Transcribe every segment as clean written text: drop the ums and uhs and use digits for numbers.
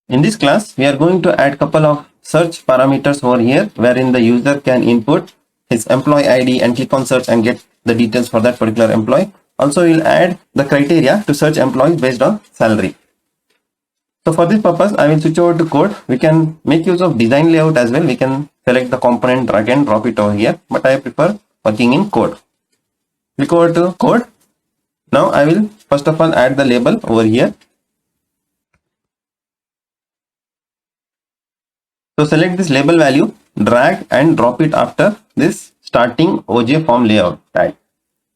In this class, we are going to add couple of search parameters over here, wherein the user can input his employee ID and click on search and get the details for that particular employee. Also, we'll add the criteria to search employees based on salary. So for this purpose, I will switch over to code. We can make use of design layout as well. We can select the component, drag and drop it over here, but I prefer working in code. Click over to code. Now I will first of all add the label over here. So select this label value, drag and drop it after this starting OJ form layout tag.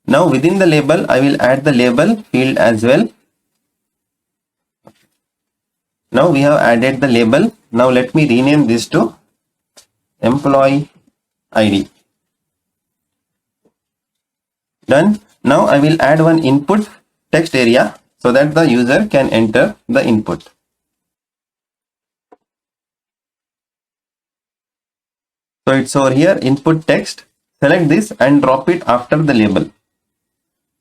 Now within the label, I will add the label field as well. Now we have added the label. Now let me rename this to employee ID. Done. Now I will add one input text area so that the user can enter the input. So it's over here, input text. Select this and drop it after the label.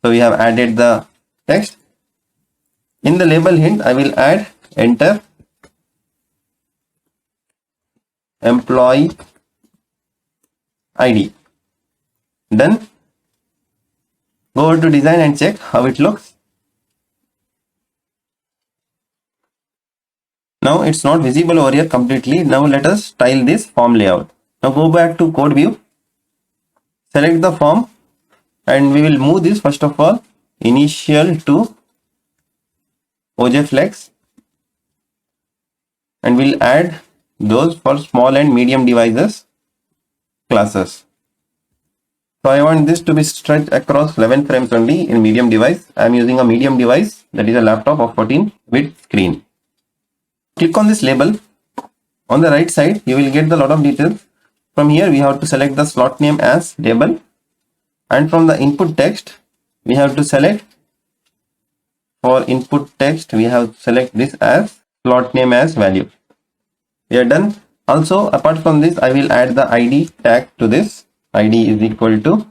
So we have added the text. In the label hint, I will add enter employee ID. Done. Go over to design and check how it looks. Now it's not visible over here completely. Now let us style this form layout. Now go back to code view. Select the form and we will move this first of all initial to OJ flex, and we'll add those for small and medium devices classes. So I want this to be stretched across 11 frames only in medium device. I am using a medium device, that is a laptop of 14-bit screen. Click on this label. On the right side, you will get the lot of details. From here, we have to select the slot name as label, and from the input text, we have to select, for input text, we have to select this as slot name as value. We are done. Also, apart from this, I will add the ID tag to this. ID is equal to,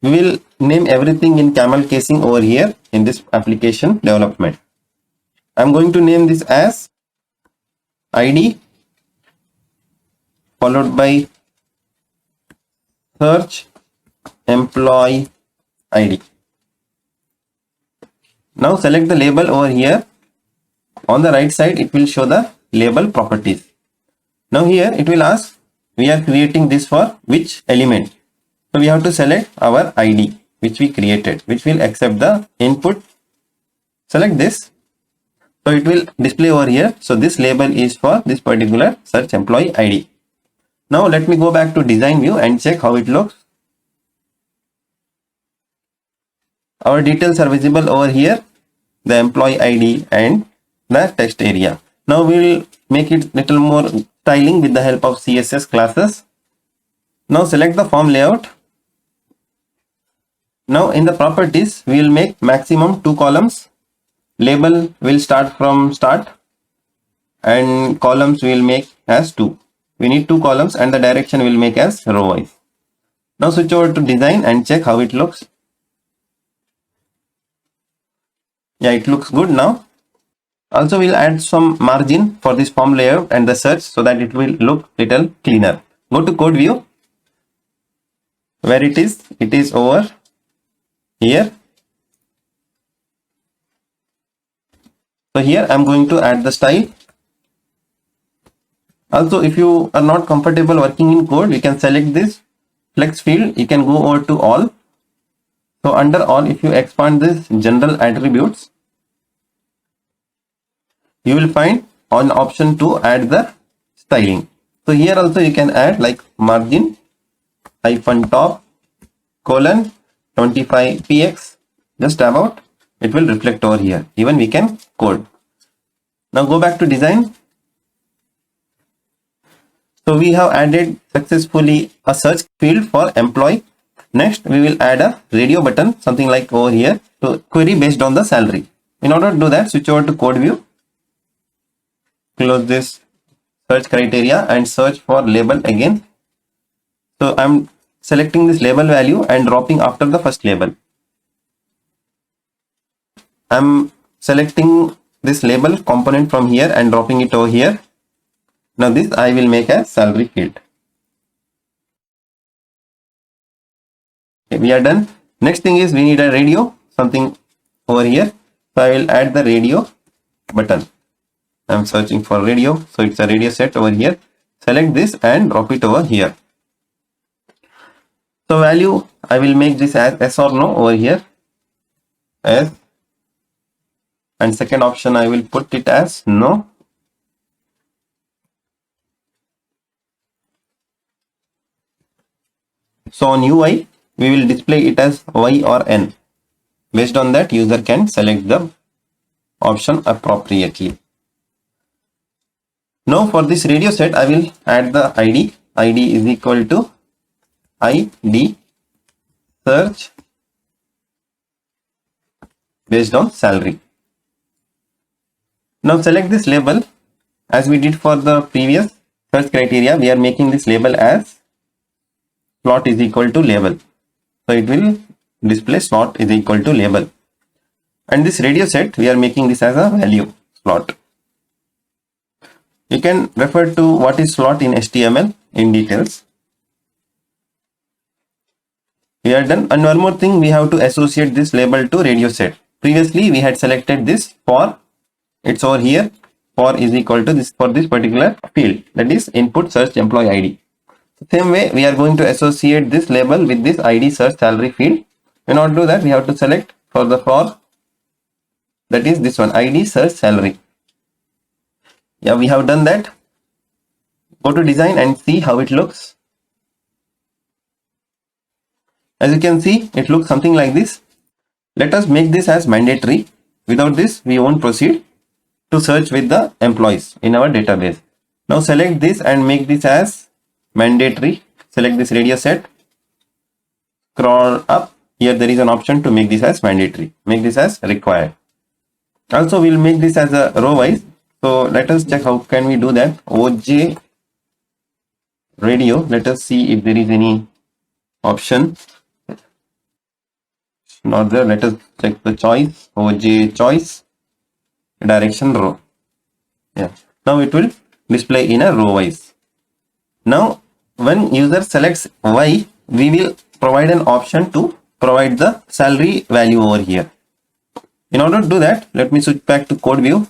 we will name everything in camel casing over here in this application development. I'm going to name this as ID followed by search employee ID. Now select the label over here. On the right side, it will show the label properties. Now here it will ask, we are creating this for which element. So we have to select our ID which we created, which will accept the input. Select this. So it will display over here. So this label is for this particular search employee ID. Now let me go back to design view and check how it looks. Our details are visible over here, the employee ID and the text area. Now we will make it little more styling with the help of CSS classes. Now select the form layout. Now in the properties, we will make maximum 2 columns. Label will start from start and columns we will make as 2. We need 2 columns and the direction will make as row wise. Now switch over to design and check how it looks. Yeah, it looks good now. Also, we'll add some margin for this form layout and the search so that it will look little cleaner. Go to code view. Where it is over here. So here I'm going to add the style. Also, if you are not comfortable working in code, you can select this flex field. You can go over to all. So under all, if you expand this general attributes, you will find on option to add the styling. So here also you can add like margin -top colon 25px, just tab out, it will reflect over here. Even we can code. Now go back to design. So we have added successfully a search field for employee. Next we will add a radio button, something like over here, to query based on the salary. In order to do that, switch over to code view. Close this search criteria and search for label again. So I'm selecting this label value and dropping after the first label. I'm selecting this label component from here and dropping it over here. Now this I will make a salary field. Okay, we are done. Next thing is we need a radio, something over here. So I will add the radio button. I'm searching for radio, so it's a radio set over here. Select this and drop it over here. So value, I will make this as yes or no over here, yes, and second option I will put it as no. So on UI we will display it as Y or N. Based on that, user can select the option appropriately. Now for this radio set, I will add the ID. ID is equal to ID search based on salary. Now select this label as we did for the previous search criteria. We are making this label as slot is equal to label. So it will display slot is equal to label. And this radio set, we are making this as a value slot. You can refer to what is slot in HTML in details. We are done. And one more thing, we have to associate this label to radio set. Previously we had selected this for, it's over here, for is equal to this for this particular field, that is input search employee ID. Same way we are going to associate this label with this ID search salary field. In order to do that, we have to select for the for, that is this one, ID search salary. Yeah, we have done that. Go to design and see how it looks. As you can see, it looks something like this. Let us make this as mandatory. Without this, we won't proceed to search with the employees in our database. Now select this and make this as mandatory. Select this radio set. Scroll up. Here there is an option to make this as mandatory. Make this as required. Also, we'll make this as a row wise. So let us check how can we do that. OJ radio. Let us see if there is any option. Not there. Let us check the choice. OJ choice direction row. Yeah. Now it will display in a row wise. Now when user selects Y, we will provide an option to provide the salary value over here. In order to do that, let me switch back to code view.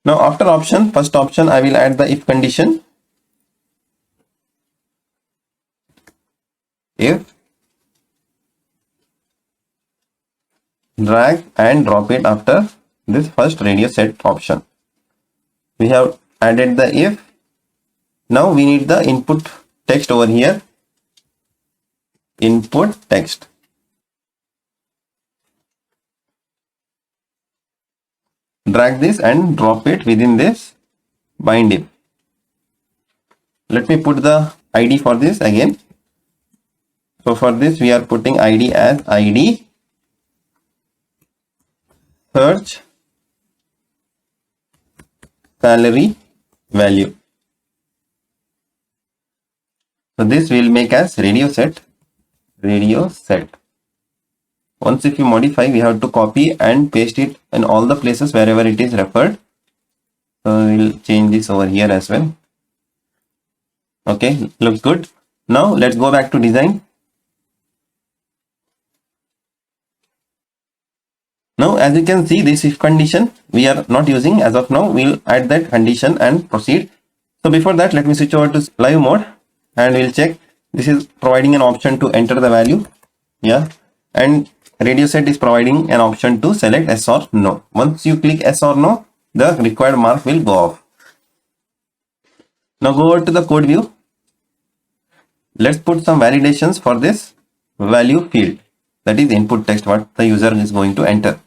Now after option, first option, I will add the if condition. If drag and drop it after this first radio set option. We have added the if. Now we need the input text over here. Input text. Drag this and drop it within this bind if. Let me put the ID for this again. So for this we are putting ID as ID search salary value. So this will make as radio set. Radio set. Once if you modify, we have to copy and paste it in all the places wherever it is referred. So we will change this over here as well. Okay, looks good. Now let's go back to design. Now as you can see, this if condition we are not using as of now. We'll add that condition and proceed. So before that, let me switch over to live mode and we'll check. This is providing an option to enter the value. Yeah, and radio set is providing an option to select yes or no. Once you click yes or no, the required mark will go off. Now go over to the code view. Let's put some validations for this value field, that is input text, what the user is going to enter.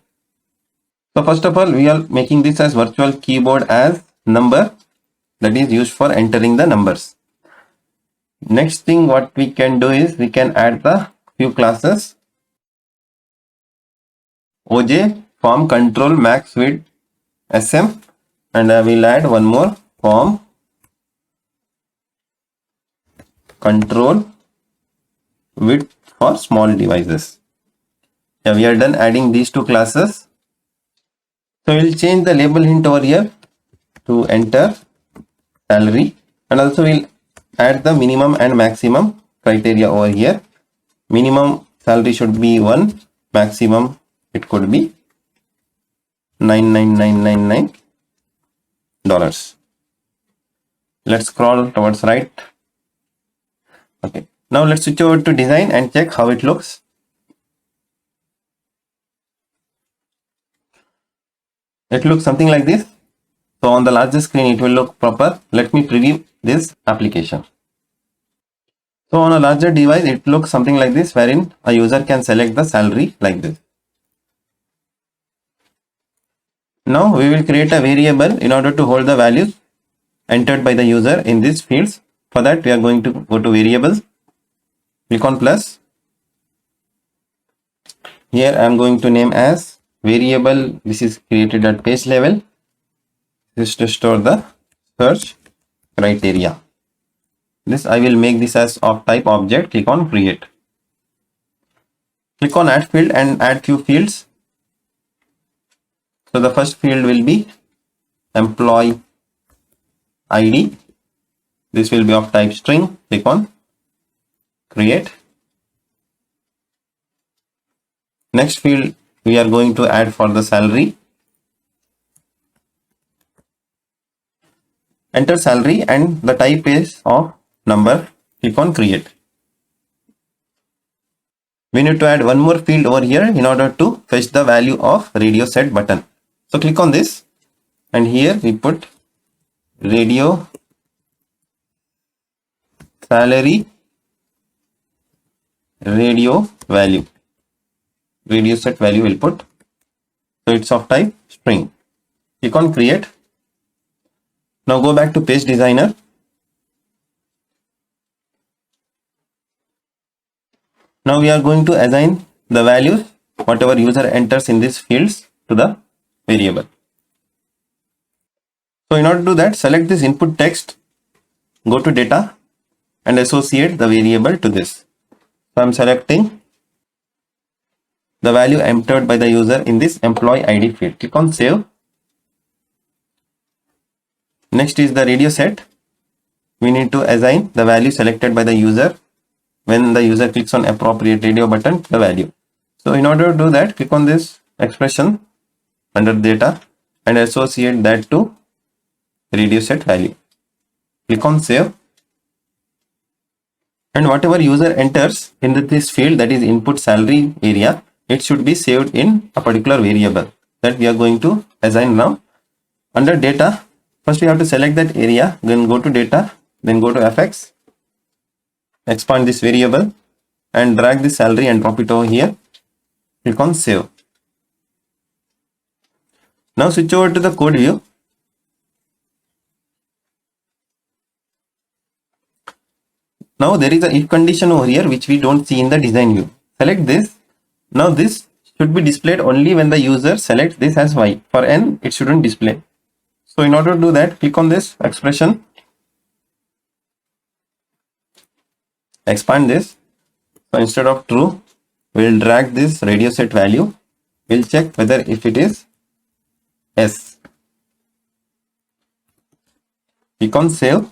So first of all, we are making this as virtual keyboard as number, that is used for entering the numbers. Next thing what we can do is we can add the few classes. OJ form control max width SM, and I will add one more form control width for small devices. Yeah, we are done adding these two classes. So we'll change the label hint over here to enter salary, and also we'll add the minimum and maximum criteria over here. Minimum salary should be 1, maximum it could be $99,999. Let's scroll towards right. Okay, now let's switch over to design and check how it looks. It looks something like this. So on the larger screen it will look proper. Let me preview this application. So on a larger device it looks something like this, wherein a user can select the salary like this. Now we will create a variable in order to hold the values entered by the user in these fields. For that we are going to go to variables, click on plus. Here I am going to name as variable. This is created at page level. This is to store the search criteria. This I will make this as of type object. Click on create. Click on add field and add few fields. So the first field will be employee ID. This will be of type string. Click on create. Next field we are going to add for the salary. Enter salary and the type is of number. Click on create. We need to add one more field over here in order to fetch the value of radio set button. So click on this and here we put radio salary radio value. Radio set value will put. So it's of type string. Click on create. Now go back to page designer. Now we are going to assign the values whatever user enters in these fields to the variable. So in order to do that, select this input text, go to data and associate the variable to this. So I am selecting the value entered by the user in this employee ID field. Click on save. Next is the radio set. We need to assign the value selected by the user when the user clicks on appropriate radio button to the value. So in order to do that, click on this expression under data and associate that to radio set value. Click on save. And whatever user enters in this field, that is input salary area, it should be saved in a particular variable that we are going to assign now. Under data, first we have to select that area, then go to data, then go to fx, expand this variable and drag the salary and drop it over here. Click on save. Now switch over to the code view. Now there is a if condition over here which we don't see in the design view. Select this. Now this should be displayed only when the user selects this as y. For n it shouldn't display. So in order to do that, click on this expression, expand this. So instead of true, we'll drag this radio set value. We'll check whether if it is S. Click on save.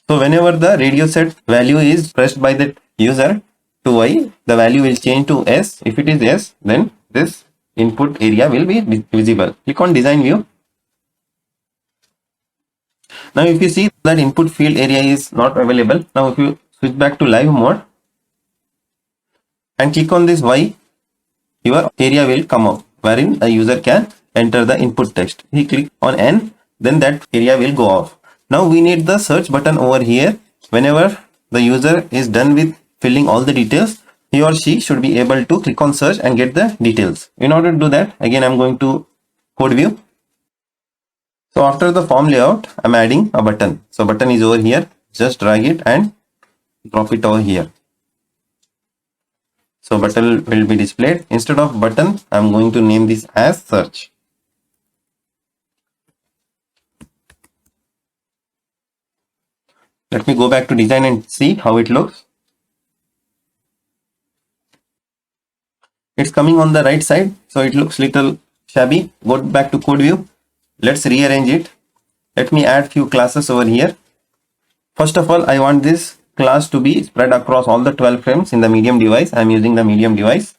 So whenever the radio set value is pressed by the user to Y, the value will change to S. If it is S, then this input area will be visible. Click on design view. Now if you see that input field area is not available, now if you switch back to live mode and click on this Y, your area will come up wherein a user can enter the input text. He click on N, then that area will go off. Now we need the search button over here. Whenever the user is done with filling all the details, he or she should be able to click on search and get the details. In order to do that, again I'm going to code view. So after the form layout, I'm adding a button. So button is over here. Just drag it and drop it over here. So button will be displayed. Instead of button, I'm going to name this as search. Let me go back to design and see how it looks. It's coming on the right side, so it looks little shabby. Go back to code view. Let's rearrange it. Let me add few classes over here. First of all, I want this class to be spread across all the 12 frames in the medium device. I am using the medium device.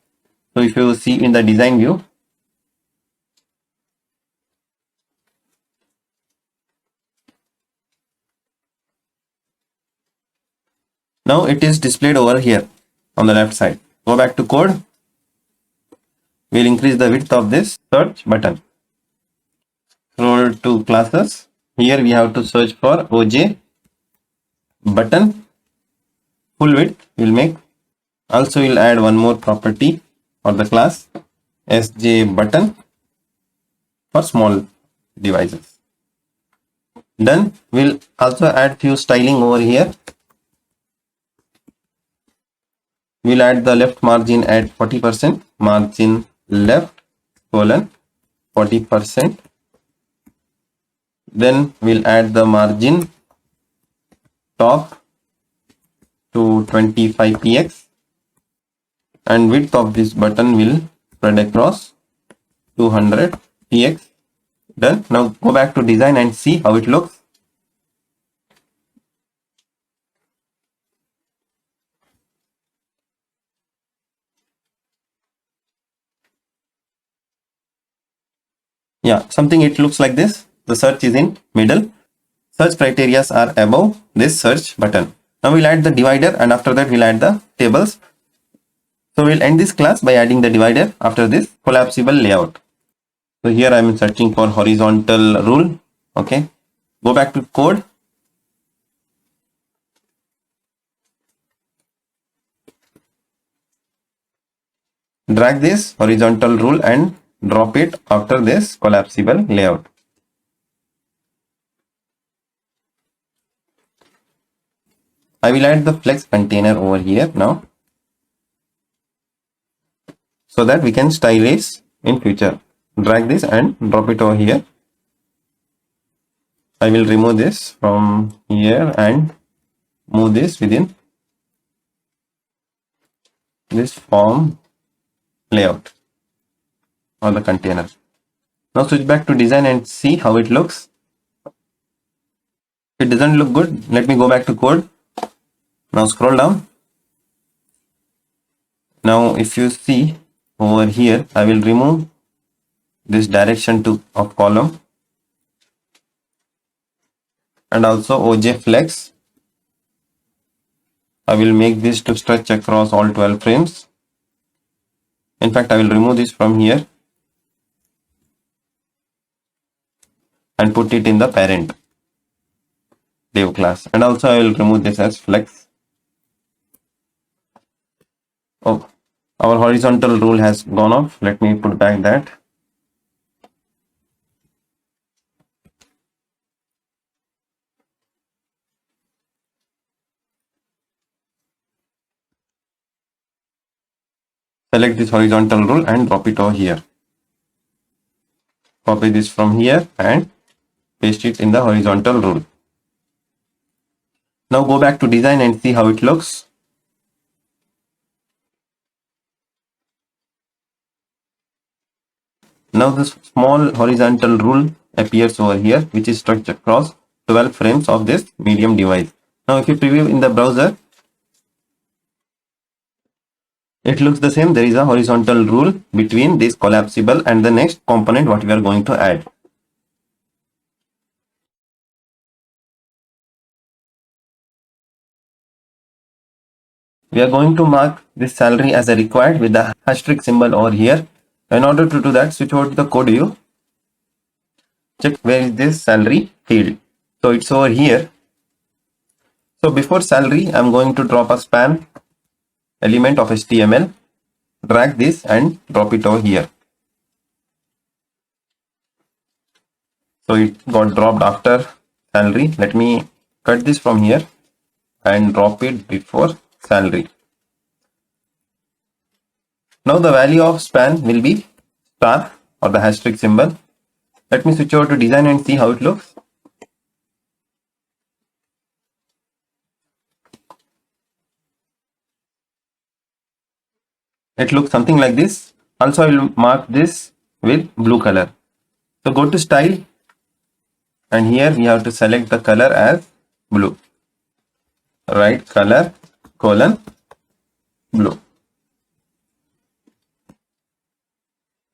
So if you see in the design view, now it is displayed over here on the left side. Go back to code. We'll increase the width of this search button. Scroll to classes. Here we have to search for OJ button. Full width will make. Also we'll add one more property for the class, SJ button, for small devices. Then we'll also add few styling over here. We'll add the left margin at 40%, margin left colon 40%. Then we'll add the margin top to 25px, and width of this button will spread across 200px. Done. Now go back to design and see how it looks. Yeah, something it looks like this. The search is in middle. Search criteria are above this search button. Now we'll add the divider, and after that we'll add the tables. So we'll end this class by adding the divider after this collapsible layout. So here I am searching for horizontal rule. Okay. Go back to code. Drag this horizontal rule and drop it after this collapsible layout. I will add the flex container over here now, so that we can stylize in future. Drag this and drop it over here. I will remove this from here and move this within this form layout or the container. Now switch back to design and see how it looks. It doesn't look good. Let me go back to code. Now scroll down. Now if you see over here, I will remove this direction of column, and also OJ flex. I will make this to stretch across all 12 frames. In fact, I will remove this from here and put it in the parent div class, and also I will remove this as flex. Oh, our horizontal rule has gone off. Let me put back that. Select this horizontal rule and drop it over here. Copy this from here and paste it in the horizontal rule. Now go back to design and see how it looks. Now this small horizontal rule appears over here, which is stretched across 12 frames of this medium device. Now if you preview in the browser, it looks the same. There is a horizontal rule between this collapsible and the next component what we are going to add. We are going to mark this salary as a required with the asterisk symbol over here. In order to do that, switch over to the code view. Check where is this salary field. So it's over here. So before salary, I'm going to drop a span element of HTML. Drag this and drop it over here. So it got dropped after salary. Let me cut this from here and drop it before salary. Now the value of span will be star or the asterisk symbol. Let me switch over to design and see how it looks. It looks something like this. Also, I will mark this with blue color. So go to style, and here we have to select the color as blue. Write color colon blue.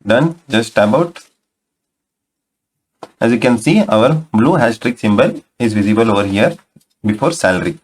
Done. Just tab out. As you can see, our blue hashtag symbol is visible over here before salary.